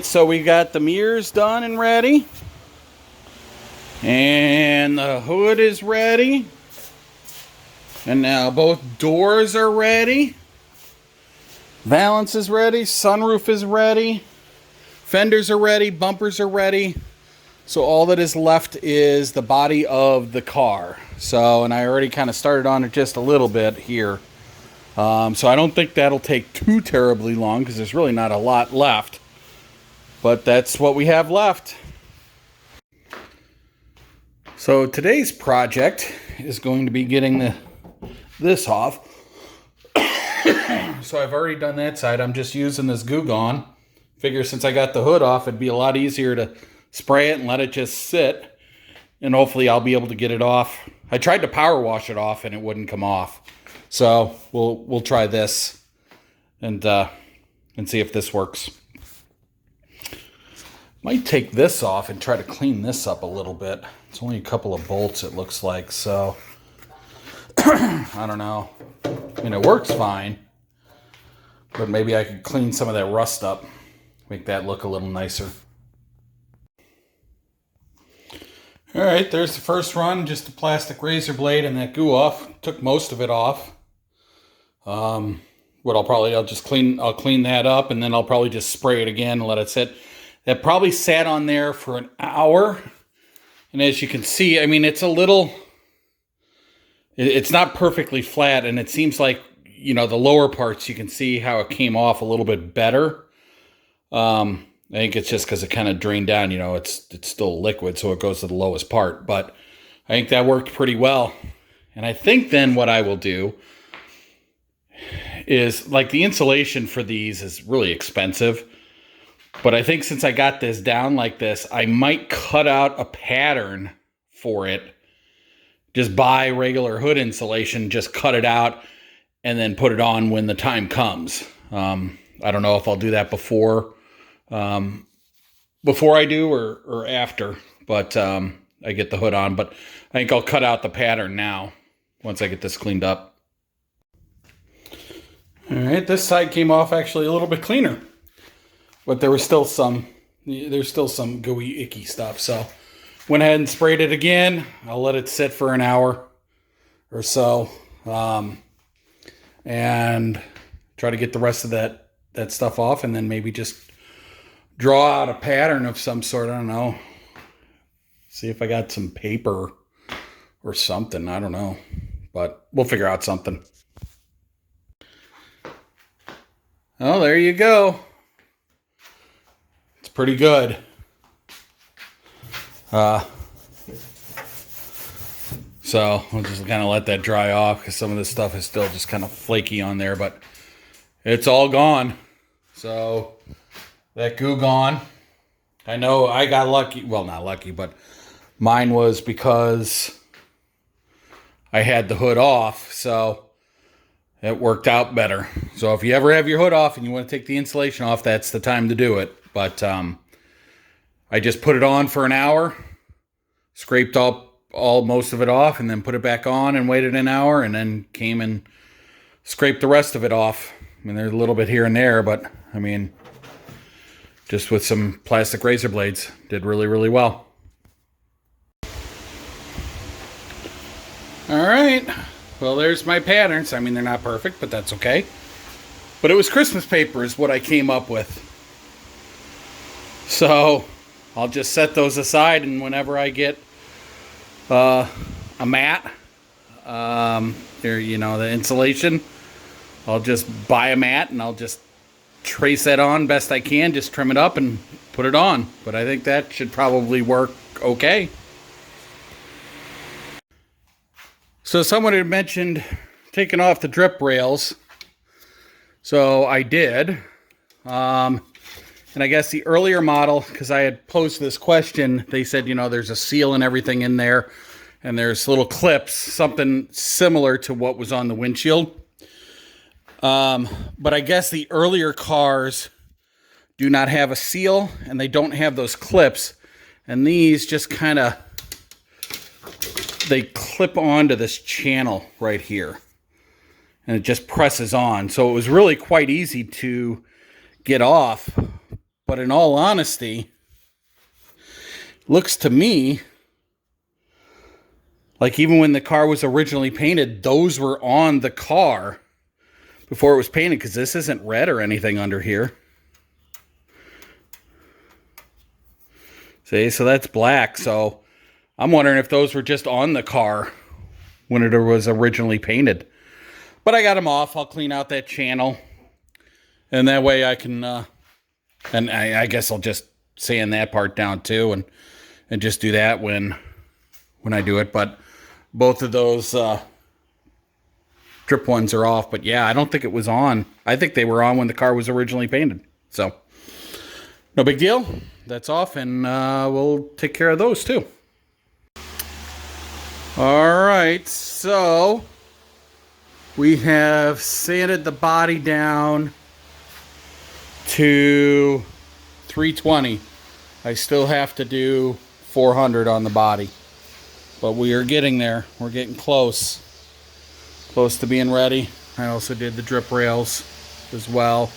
right, so we got the mirrors done and ready. And the hood is ready. And now both doors are ready. Valance is ready. Sunroof is ready. Fenders are ready. Bumpers are ready. So all that is left is the body of the car. So, and I already kind of started on it just a little bit here. So I don't think that'll take too terribly long because there's really not a lot left. But that's what we have left. So today's project is going to be getting this off. So I've already done that side. I'm just using this Goo Gone. Figure since I got the hood off, it'd be a lot easier to spray it and let it just sit. And hopefully I'll be able to get it off. I tried to power wash it off and it wouldn't come off. So we'll try this and see if this works. Might take this off and try to clean this up a little bit. It's only a couple of bolts, it looks like, so I don't know. I mean, it works fine, but maybe I could clean some of that rust up, make that look a little nicer. All right, there's the first run, just a plastic razor blade and that goo off. Took most of it off. What I'll clean that up and then I'll probably just spray it again and let it sit. That probably sat on there for an hour. And as you can see, I mean, it's not perfectly flat, and it seems like, you know, the lower parts, you can see how it came off a little bit better. I think it's just because it kind of drained down, you know, it's still liquid, so it goes to the lowest part. But I think that worked pretty well. And I think then what I will do is, like, the insulation for these is really expensive. But I think since I got this down like this, I might cut out a pattern for it. Just buy regular hood insulation, just cut it out, and then put it on when the time comes. I don't know if I'll do that before I do or after, but I get the hood on. But I think I'll cut out the pattern now once I get this cleaned up. All right, this side came off actually a little bit cleaner. But there's still some gooey, icky stuff. So went ahead and sprayed it again. I'll let it sit for an hour or so. And try to get the rest of that stuff off. And then maybe just draw out a pattern of some sort. I don't know. See if I got some paper or something. I don't know. But we'll figure out something. Oh, there you go. Pretty good. So we'll just kind of let that dry off because some of this stuff is still just kind of flaky on there, but it's all gone. So that goo gone. I know I got lucky. Well, not lucky, but mine was because I had the hood off, so it worked out better. So if you ever have your hood off and you want to take the insulation off, that's the time to do it. But I just put it on for an hour, scraped most of it off, and then put it back on and waited an hour, and then came and scraped the rest of it off. I mean, there's a little bit here and there, but I mean, just with some plastic razor blades, did really, really well. All right, well, there's my patterns. I mean, they're not perfect, but that's okay. But it was Christmas paper is what I came up with. So I'll just set those aside, and whenever I get a mat, the insulation, I'll just buy a mat and I'll just trace that on best I can, just trim it up and put it on. But I think that should probably work okay. So someone had mentioned taking off the drip rails. So I did. And I guess the earlier model, because I had posed this question, they said, you know, there's a seal and everything in there, and there's little clips, something similar to what was on the windshield. But I guess the earlier cars do not have a seal, and they don't have those clips, and these just kind of, they clip onto this channel right here, and it just presses on. So it was really quite easy to get off. But in all honesty, looks to me like even when the car was originally painted, those were on the car before it was painted, because this isn't red or anything under here. See, so that's black. So I'm wondering if those were just on the car when it was originally painted. But I got them off. I'll clean out that channel. And that way I can, and I guess I'll just sand that part down too, and just do that when I do it. But both of those drip ones are off. But yeah, I don't think it was on. I think they were on when the car was originally painted. So no big deal. That's off, and we'll take care of those too. All right, so we have sanded the body down to 320. I still have to do 400 on the body, but we are getting there. We're getting close to being ready. I also did the drip rails as well.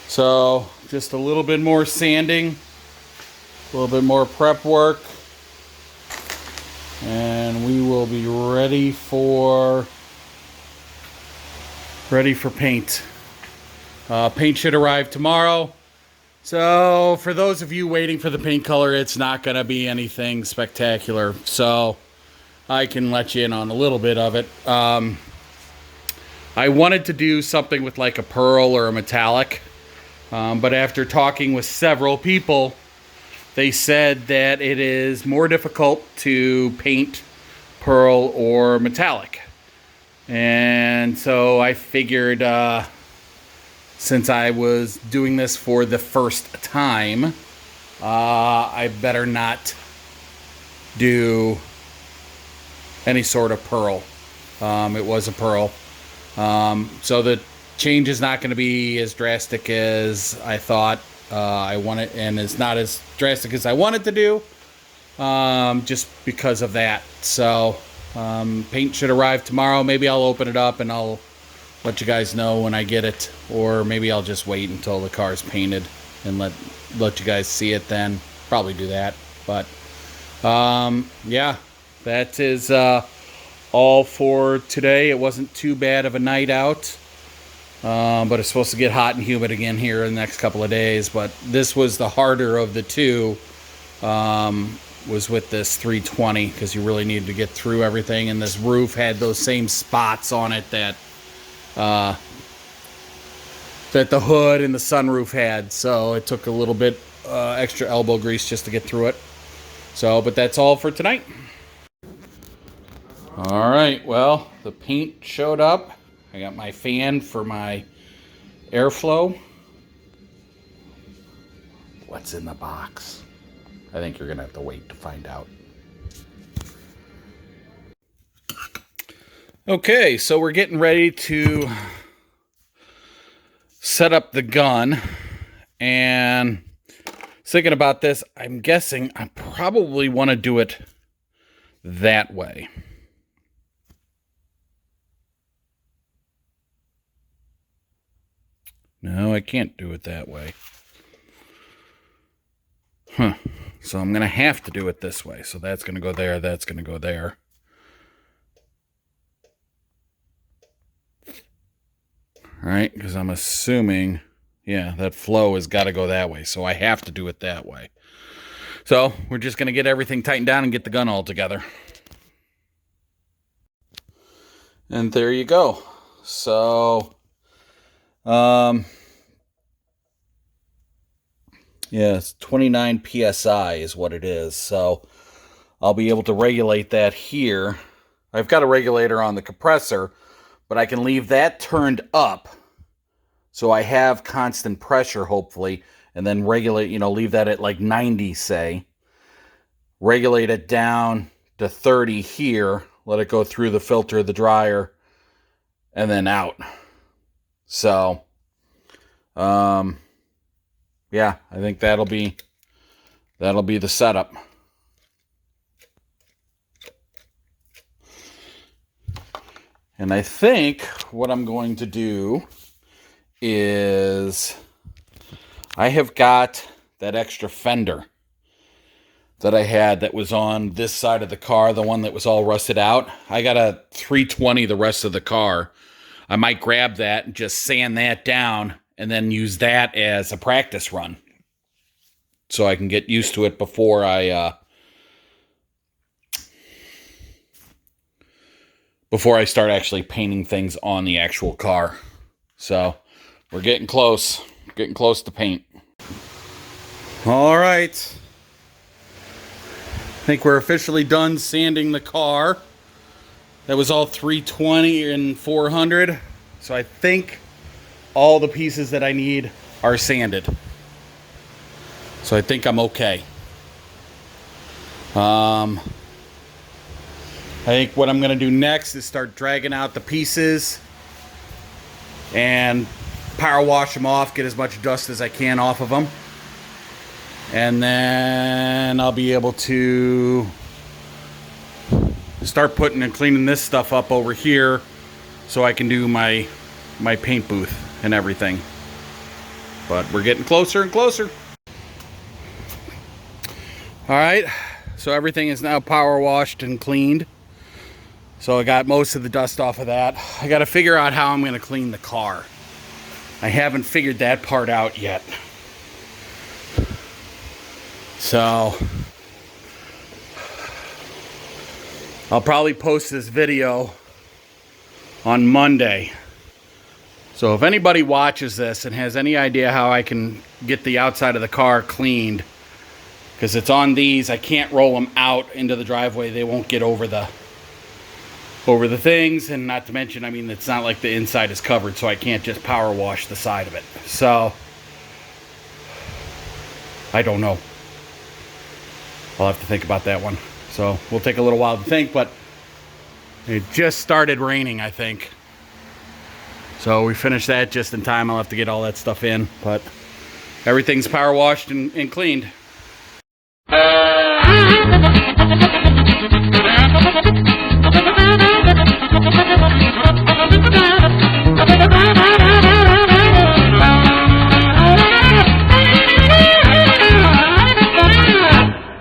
So just a little bit more sanding, a little bit more prep work, and we will be ready for paint. Paint should arrive tomorrow. So for those of you waiting for the paint color, it's not going to be anything spectacular. So I can let you in on a little bit of it. I wanted to do something with like a pearl or a metallic. But after talking with several people, they said that it is more difficult to paint pearl or metallic. And so I figured, since I was doing this for the first time, I better not do any sort of pearl. It was a pearl. So the change is not going to be as drastic as I thought I wanted, and it's not as drastic as I wanted to do, just because of that. So paint should arrive tomorrow. Maybe I'll open it up and I'll let you guys know when I get it, or maybe I'll just wait until the car's painted and let you guys see it then. Probably do that. But yeah, that is all for today. It wasn't too bad of a night out. But it's supposed to get hot and humid again here in the next couple of days. But this was the harder of the two, was with this 320, because you really needed to get through everything. And this roof had those same spots on it that the hood and the sunroof had. So it took a little bit extra elbow grease just to get through it. So, but that's all for tonight. All right, well, the paint showed up. I got my fan for my airflow. What's in the box? I think you're going to have to wait to find out. Okay, so we're getting ready to set up the gun. And thinking about this, I'm guessing I probably want to do it that way. No, I can't do it that way. So I'm going to have to do it this way. So that's going to go there. That's going to go there. All right, because I'm assuming, yeah, that flow has got to go that way. So I have to do it that way. So we're just going to get everything tightened down and get the gun all together. And there you go. So yeah, it's 29 PSI is what it is. So I'll be able to regulate that here. I've got a regulator on the compressor, but I can leave that turned up so I have constant pressure, hopefully, and then regulate, leave that at like 90, say. Regulate it down to 30 here, let it go through the filter, the dryer, and then out. So, yeah, I think that'll be the setup. And I think what I'm going to do is I have got that extra fender that I had that was on this side of the car, the one that was all rusted out. I got a 320 the rest of the car. I might grab that and just sand that down and then use that as a practice run, so I can get used to it before I start actually painting things on the actual car. So we're getting close to paint. All right, I think we're officially done sanding the car. That was all 320 and 400. So I think all the pieces that I need are sanded. So I think I'm okay. I think what I'm going to do next is start dragging out the pieces and power wash them off, get as much dust as I can off of them. And then I'll be able to start putting and cleaning this stuff up over here so I can do my paint booth and everything. But we're getting closer and closer. All right, so everything is now power washed and cleaned. So I got most of the dust off of that. I got to figure out how I'm going to clean the car. I haven't figured that part out yet. So I'll probably post this video on Monday. So if anybody watches this and has any idea how I can get the outside of the car cleaned, because it's on these, I can't roll them out into the driveway. They won't get over the things, and not to mention, I mean, it's not like the inside is covered, so I can't just power wash the side of it. So I don't know. I'll have to think about that one. So we'll take a little while to think, but it just started raining, I think. So we finished that just in time. I'll have to get all that stuff in, but everything's power washed and cleaned.